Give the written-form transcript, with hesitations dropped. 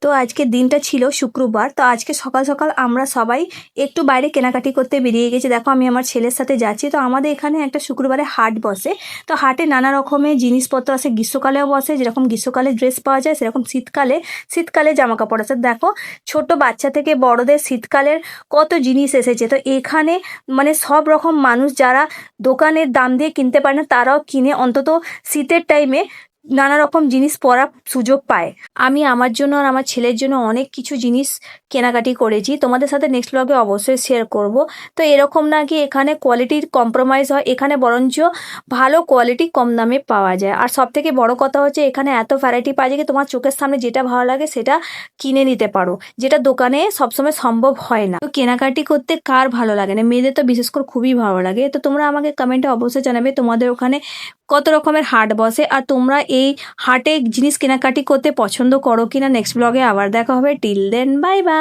তো আজকে দিনটা ছিল শুক্রবার। তো আজকে সকাল সকাল আমরা সবাই একটু বাইরে কেনাকাটি করতে বেরিয়ে গেছি। দেখো আমি আমার ছেলের সাথে যাচ্ছি। তো আমাদের এখানে একটা শুক্রবারে হাট বসে। তো হাটে নানা রকমের জিনিসপত্র আছে, গ্রীষ্মকালেও বসে, যেরকম গ্রীষ্মকালে ড্রেস পাওয়া যায় সেরকম শীতকালে জামা কাপড় আছে। দেখো ছোট বাচ্চা থেকে বড়দের শীতকালের কত জিনিস এসেছে। তো এখানে মানে সব রকম মানুষ যারা দোকানের দাম দিয়ে কিনতে পারে না তারাও কিনে অন্তত শীতের টাইমে নানা রকম জিনিস পরার সুযোগ পায়। আমি আমার জন্য আর আমার ছেলের জন্য অনেক কিছু জিনিস কেনাকাটি করেছি, তোমাদের সাথে নেক্সট ব্লগে অবশ্যই শেয়ার করব। তো এরকম না কি এখানে কোয়ালিটির কম্প্রোমাইজ হয়, এখানে বরঞ্চ ভালো কোয়ালিটি কম দামে পাওয়া যায়। আর সব থেকে বড় কথা হচ্ছে এখানে এত ভ্যারাইটি পাওয়া যায় কি তোমার চোখের সামনে যেটা ভালো লাগে সেটা কিনে নিতে পারো, যেটা দোকানে সবসময় সম্ভব হয় না। তো কেনাকাটি করতে কার ভালো লাগে না, মেয়েদের তো বিশেষ করে খুবই ভালো লাগে। তো তোমরা আমাকে কমেন্টে অবশ্যই জানাবে তোমাদের ওখানে কত রকমের হাট বসে আর তোমরা এই হাটে জিনিস কেনাকাটি করতে পছন্দ করো কিনা। নেক্সট ব্লগে আবার দেখা হবে। Till then bye by.